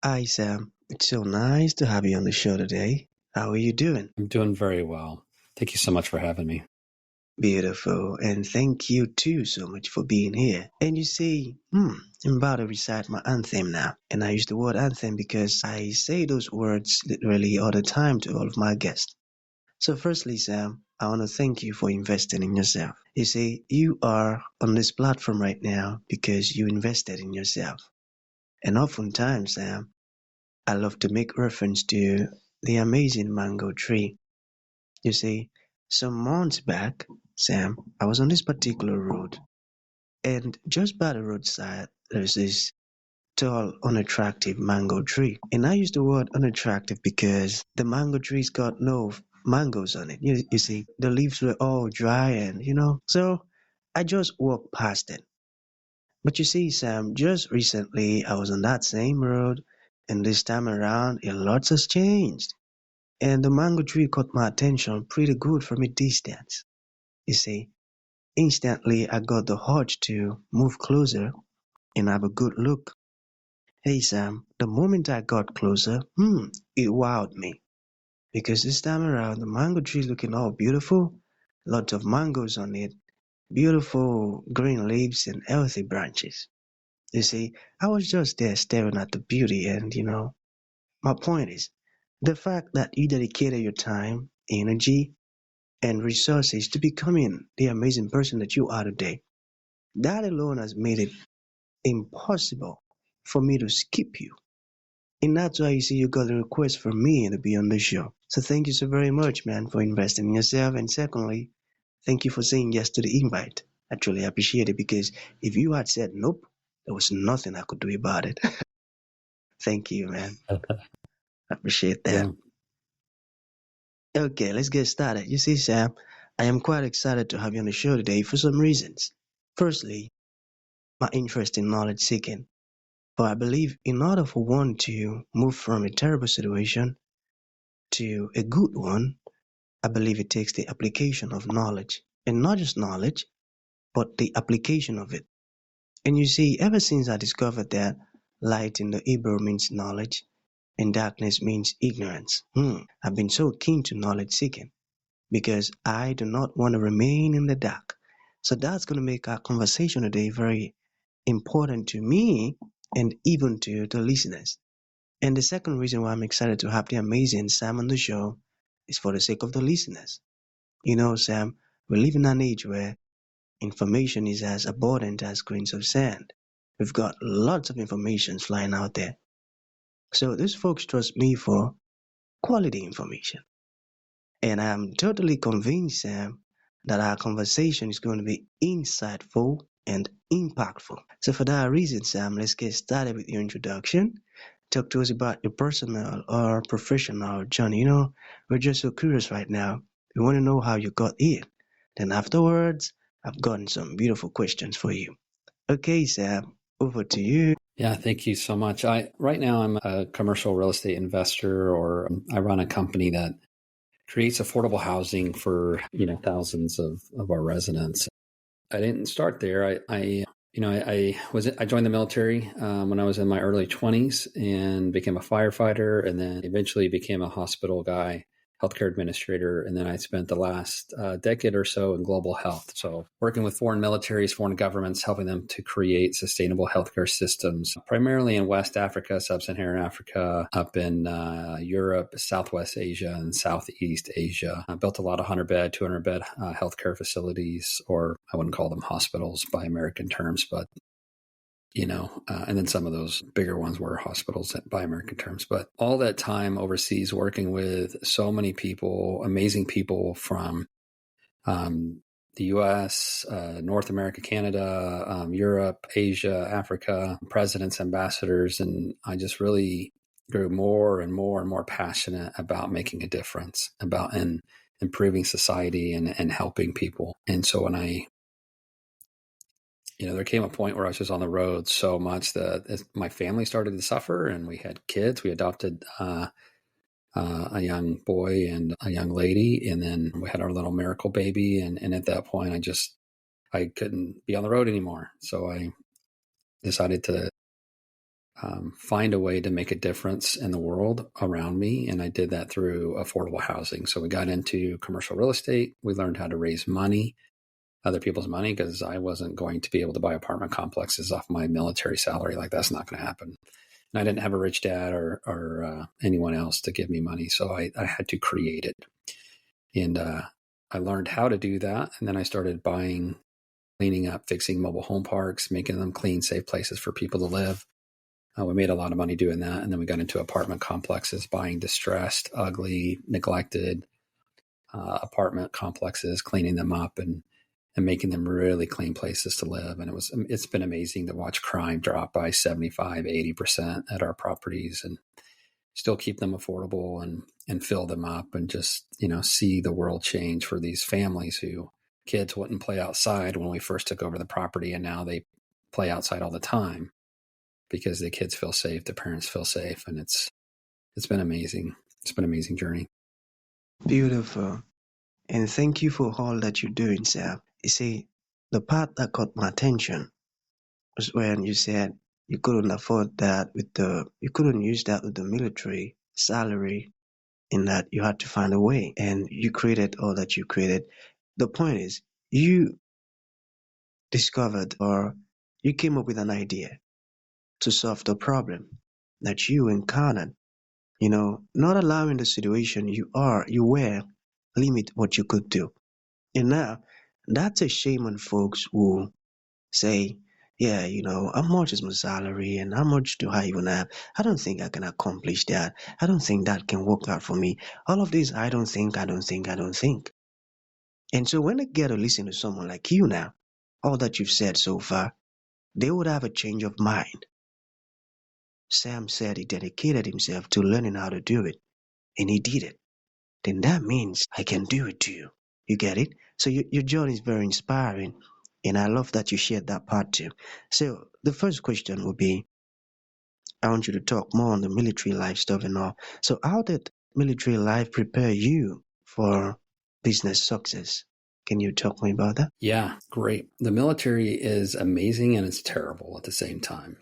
Hi, Sam. It's so nice to have you on the show today. How are you doing? I'm doing very well. Thank you so much for having me. Beautiful. And thank you too so much for being here. And you see, I'm about to recite my anthem now. And I use the word anthem because I say those words literally all the time to all of my guests. So firstly, Sam, I want to thank you for investing in yourself. You see, you are on this platform right now because you invested in yourself. And oftentimes, Sam, I love to make reference to the amazing mango tree. You see, some months back, Sam, I was on this particular road, and just by the roadside, there's this tall, unattractive mango tree. And I use the word unattractive because the mango tree's got no mangoes on it. You see, the leaves were all dry and. So I just walked past it. But you see, Sam, just recently I was on that same road, and this time around, a lot has changed. And the mango tree caught my attention pretty good from a distance. You see, instantly I got the urge to move closer and have a good look. Hey Sam, the moment I got closer, it wowed me. Because this time around the mango tree looking all beautiful, lots of mangoes on it, beautiful green leaves and healthy branches. You see, I was just there staring at the beauty and my point is, the fact that you dedicated your time, energy, and resources to becoming the amazing person that you are today. That alone has made it impossible for me to skip you. And that's why you see you got a request from me to be on the show. So thank you so very much, man, for investing in yourself. And secondly, thank you for saying yes to the invite. I truly appreciate it because if you had said nope, there was nothing I could do about it. Thank you, man. I appreciate that. Yeah. Okay, let's get started. You see, Sam, I am quite excited to have you on the show today for some reasons. Firstly, my interest in knowledge seeking. For I believe in order for one to move from a terrible situation to a good one, I believe it takes the application of knowledge. And not just knowledge, but the application of it. And you see, ever since I discovered that light in the Hebrew means knowledge and darkness means ignorance, I've been so keen to knowledge seeking because I do not want to remain in the dark. So that's going to make our conversation today very important to me and even to the listeners. And the second reason why I'm excited to have the amazing Sam on the show is for the sake of the listeners. You know, Sam, we live in an age where information is as abundant as grains of sand. We've got lots of information flying out there. So these folks trust me for quality information. And I'm totally convinced, Sam, that our conversation is going to be insightful and impactful. So for that reason, Sam, let's get started with your introduction. Talk to us about your personal or professional journey. We're just so curious right now. We want to know how you got here. Then afterwards, I've gotten some beautiful questions for you. Okay, Sam, over to you. Yeah, thank you so much. Right now I'm a commercial real estate investor, or I run a company that creates affordable housing for, thousands of our residents. I didn't start there. I joined the military when I was in my early 20s and became a firefighter, and then eventually became a hospital guy, healthcare administrator, and then I spent the last decade or so in global health. So working with foreign militaries, foreign governments, helping them to create sustainable healthcare systems, primarily in West Africa, Sub-Saharan Africa, up in Europe, Southwest Asia, and Southeast Asia. I built a lot of 100-bed, 200-bed healthcare facilities, or I wouldn't call them hospitals by American terms, but and then some of those bigger ones were hospitals by American terms. But all that time overseas working with so many people, amazing people from the US, North America, Canada, Europe, Asia, Africa, presidents, ambassadors. And I just really grew more and more and more passionate about making a difference, about improving society and helping people. And so when there came a point where I was just on the road so much that my family started to suffer, and we had kids. We adopted a young boy and a young lady, and then we had our little miracle baby. And at that point, I couldn't be on the road anymore. So I decided to find a way to make a difference in the world around me. And I did that through affordable housing. So we got into commercial real estate. We learned how to raise money, other people's money, because I wasn't going to be able to buy apartment complexes off my military salary. Like, that's not going to happen. And I didn't have a rich dad or anyone else to give me money. So I had to create it. And I learned how to do that. And then I started buying, cleaning up, fixing mobile home parks, making them clean, safe places for people to live. We made a lot of money doing that. And then we got into apartment complexes, buying distressed, ugly, neglected apartment complexes, cleaning them up and making them really clean places to live. And it's been amazing to watch crime drop by 75, 80% at our properties and still keep them affordable and fill them up and just, see the world change for these families who kids wouldn't play outside when we first took over the property. And now they play outside all the time because the kids feel safe, the parents feel safe. And it's been amazing. It's been an amazing journey. Beautiful. And thank you for all that you're doing, Sam. You see, the part that caught my attention was when you said you couldn't afford that you couldn't use that with the military salary, in that you had to find a way, and you created all that you created. The point is, you discovered, or you came up with an idea to solve the problem that you encountered. Not allowing the situation you were limit what you could do. And now, that's a shame on folks who say, yeah, how much is my salary and how much do I even have? I don't think I can accomplish that. I don't think that can work out for me. All of this, I don't think. And so when they get to listen to someone like you now, all that you've said so far, they would have a change of mind. Sam said he dedicated himself to learning how to do it, and he did it. Then that means I can do it too. You get it? So your journey is very inspiring, and I love that you shared that part too. So the first question would be, I want you to talk more on the military life stuff and all. So how did military life prepare you for business success? Can you talk more about that? Yeah, great. The military is amazing and it's terrible at the same time.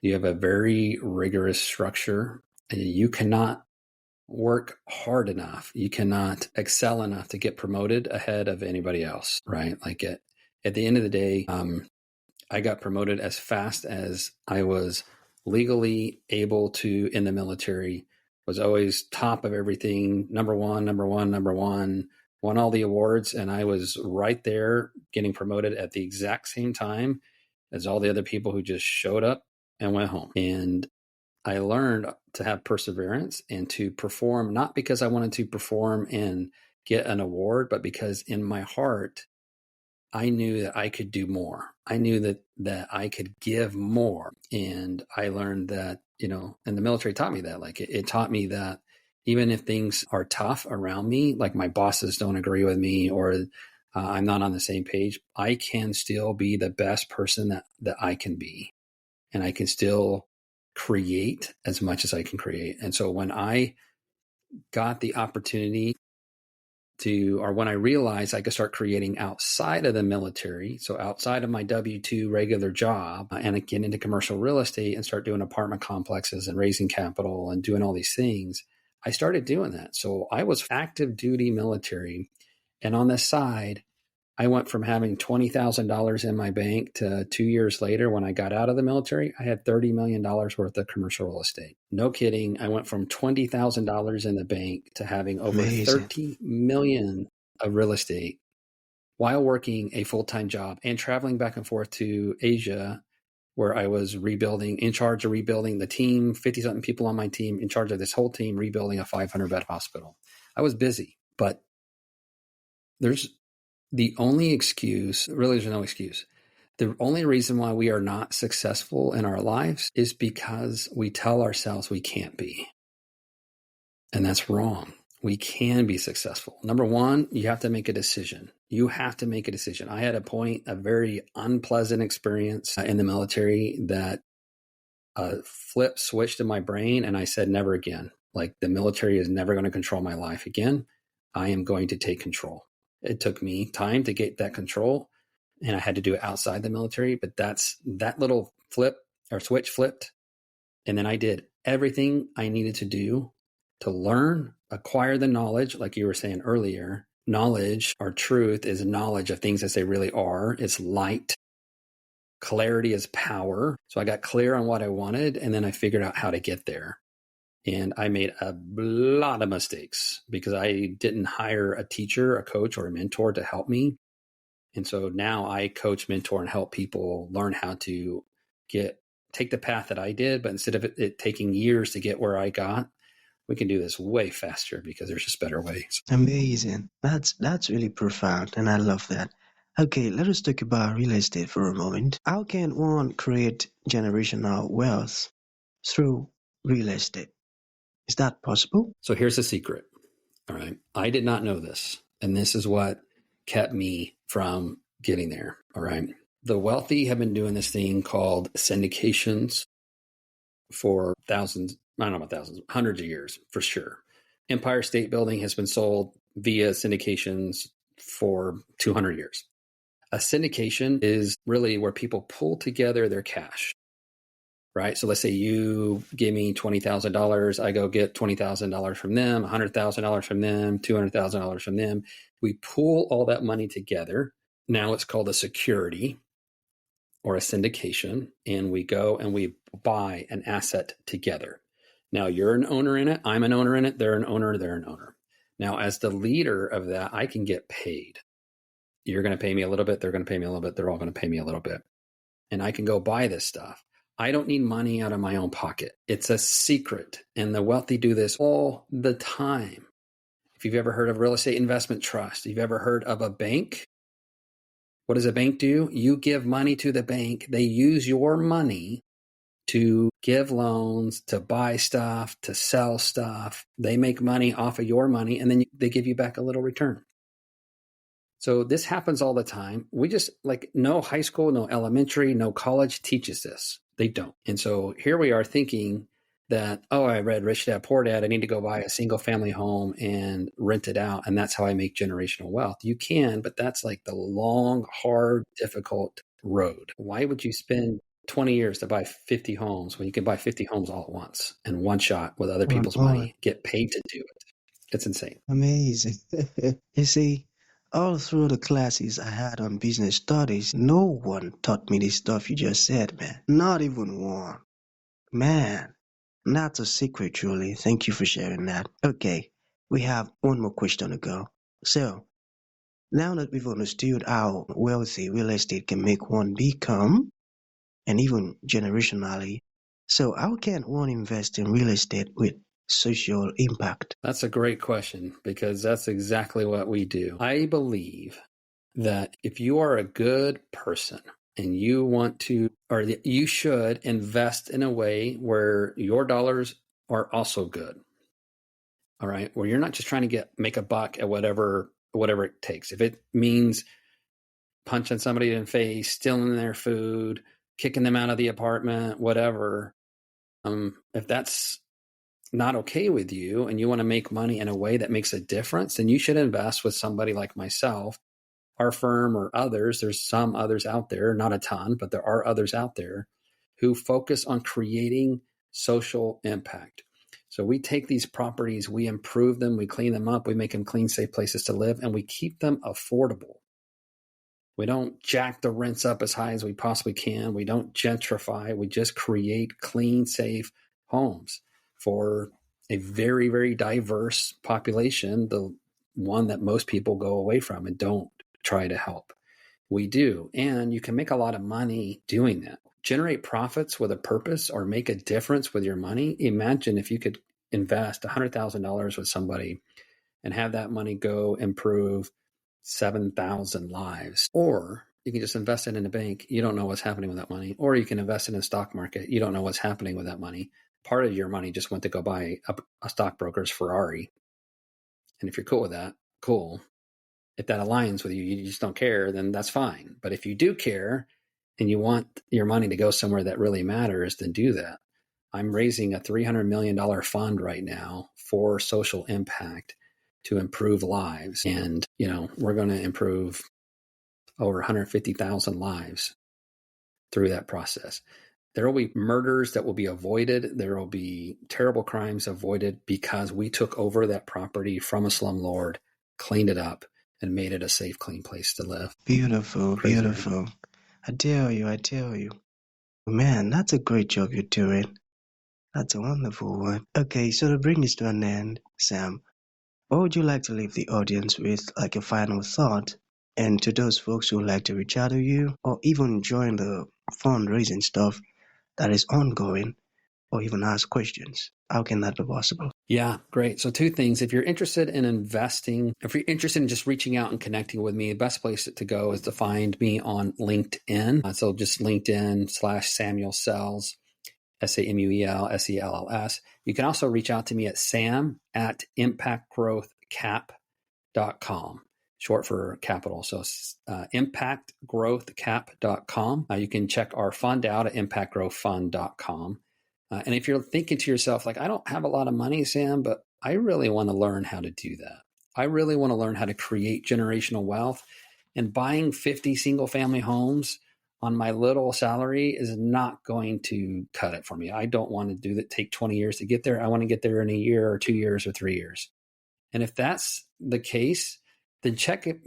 You have a very rigorous structure and you cannot work hard enough. You cannot excel enough to get promoted ahead of anybody else, right? Like at the end of the day, I got promoted as fast as I was legally able to in the military, was always top of everything, number one, won all the awards. And I was right there getting promoted at the exact same time as all the other people who just showed up and went home. And I learned to have perseverance and to perform, not because I wanted to perform and get an award, but because in my heart, I knew that I could do more. I knew that I could give more. And I learned that, and the military taught me that, like it taught me that even if things are tough around me, like my bosses don't agree with me or I'm not on the same page, I can still be the best person that I can be. And I can still create as much as I can create. And so when I got the opportunity or when I realized I could start creating outside of the military, so outside of my W-2 regular job, and I get into commercial real estate and start doing apartment complexes and raising capital and doing all these things, I started doing that. So I was active duty military. And on the side, I went from having $20,000 in my bank to 2 years later, when I got out of the military, I had $30 million worth of commercial real estate. No kidding. I went from $20,000 in the bank to having over Amazing. $30 million of real estate while working a full-time job and traveling back and forth to Asia, where I was in charge of rebuilding the team, 50-something people on my team, in charge of this whole team, rebuilding a 500-bed hospital. I was busy, but there's no excuse. The only reason why we are not successful in our lives is because we tell ourselves we can't be. And that's wrong. We can be successful. Number one, you have to make a decision. I had a very unpleasant experience in the military that flip switched in my brain. And I said, never again. Like, the military is never going to control my life again. I am going to take control. It took me time to get that control, and I had to do it outside the military. But that little switch flipped, And then I did everything I needed to do to learn, acquire the knowledge, like you were saying earlier. Knowledge or truth is knowledge of things as they really are. It's light. Clarity is power. So I got clear on what I wanted, and then I figured out how to get there. And I made a lot of mistakes because I didn't hire a teacher, a coach, or a mentor to help me. And so now I coach, mentor, and help people learn how to take the path that I did, but instead of it taking years to get where I got, we can do this way faster because there's just better ways. Amazing. That's really profound, and I love that. Okay, let us talk about real estate for a moment. How can one create generational wealth through real estate? Is that possible? So here's the secret. All right. I did not know this, and this is what kept me from getting there. All right. The wealthy have been doing this thing called syndications for thousands, I don't know about thousands, hundreds of years for sure. Empire State Building has been sold via syndications for 200 years. A syndication is really where people pull together their cash, right? So let's say you give me $20,000. I go get $20,000 from them, $100,000 from them, $200,000 from them. We pool all that money together. Now it's called a security or a syndication, and we go and we buy an asset together. Now you're an owner in it. I'm an owner in it. They're an owner. They're an owner. Now, as the leader of that, I can get paid. You're going to pay me a little bit. They're going to pay me a little bit. They're all going to pay me a little bit. And I can go buy this stuff. I don't need money out of my own pocket. It's a secret. And the wealthy do this all the time. If you've ever heard of real estate investment trust, you've ever heard of a bank, what does a bank do? You give money to the bank. They use your money to give loans, to buy stuff, to sell stuff. They make money off of your money, and then they give you back a little return. So this happens all the time. We just no high school, no elementary, no college teaches this. They don't. And so here we are thinking that, I read Rich Dad, Poor Dad. I need to go buy a single family home and rent it out. And that's how I make generational wealth. You can, but that's like the long, hard, difficult road. Why would you spend 20 years to buy 50 homes when you can buy 50 homes all at once in one shot with other people's money, get paid to do it? It's insane. Amazing. You see, all through the classes I had on business studies, no one taught me this stuff you just said, man. Not even one. Man, that's a secret, truly. Thank you for sharing that. Okay, we have one more question to go. So, now that we've understood how wealthy real estate can make one become, and even generationally, so how can one invest in real estate with social impact? That's a great question because that's exactly what we do. I believe that if you are a good person and you want to, or you should invest in a way where your dollars are also good. All right. Where you're not just trying to make a buck at whatever it takes. If it means punching somebody in the face, stealing their food, kicking them out of the apartment, whatever. If that's not okay with you and you want to make money in a way that makes a difference, then you should invest with somebody like myself, our firm, or others. There's some others out there, not a ton, but there are others out there who focus on creating social impact. So we take these properties, we improve them, we clean them up, we make them clean, safe places to live, and we keep them affordable. We don't jack the rents up as high as we possibly can. We don't gentrify. We just create clean, safe homes for a very, very diverse population, the one that most people go away from and don't try to help. We do. And you can make a lot of money doing that. Generate profits with a purpose or make a difference with your money. Imagine if you could invest $100,000 with somebody and have that money go improve 7,000 lives. Or you can just invest it in a bank. You don't know what's happening with that money. Or you can invest it in the stock market. You don't know what's happening with that money. Part of your money just went to go buy a stockbroker's Ferrari. And if you're cool with that, cool. If that aligns with you, you just don't care, then that's fine. But if you do care and you want your money to go somewhere that really matters, then do that. I'm raising a $300 million fund right now for social impact to improve lives. And, we're going to improve over 150,000 lives through that process. There will be murders that will be avoided. There will be terrible crimes avoided because we took over that property from a slumlord, cleaned it up, and made it a safe, clean place to live. Beautiful, Crazy, right? beautiful. I tell you. Man, that's a great job you're doing. That's a wonderful one. Okay, so to bring this to an end, Sam, what would you like to leave the audience with, like a final thought? And to those folks who would like to reach out to you, or even join the fundraising stuff that is ongoing, or even ask questions, how can that be possible? Yeah, great. So 2 things. If you're interested in investing, if you're interested in just reaching out and connecting with me, the best place to go is to find me on LinkedIn. So just LinkedIn/Samuel Sells, SAMUELSELLS. You can also reach out to me at sam@impactgrowthcap.com, short for capital. So impactgrowthcap.com. You can check our fund out at impactgrowthfund.com. And if you're thinking to yourself, like, I don't have a lot of money, Sam, but I really want to learn how to do that. I really want to learn how to create generational wealth. And buying 50 single family homes on my little salary is not going to cut it for me. I don't want to do that, take 20 years to get there. I want to get there in a year or 2 years or 3 years. And if that's the case, then check it.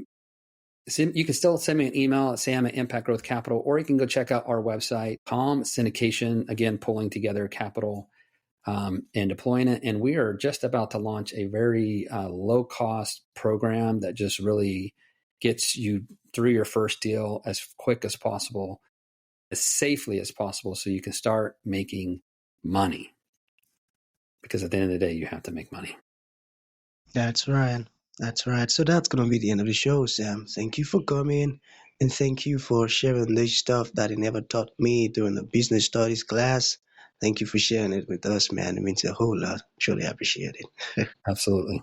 You can still send me an email at sam@impactgrowthcapital, or you can go check out our website, Calm Syndication, again, pulling together capital and deploying it. And we are just about to launch a very low-cost program that just really gets you through your first deal as quick as possible, as safely as possible, so you can start making money. Because at the end of the day, you have to make money. That's right. That's right. So that's going to be the end of the show, Sam. Thank you for coming, and thank you for sharing this stuff that you never taught me during the business studies class. Thank you for sharing it with us, man. It means a whole lot. Truly appreciate it. Absolutely.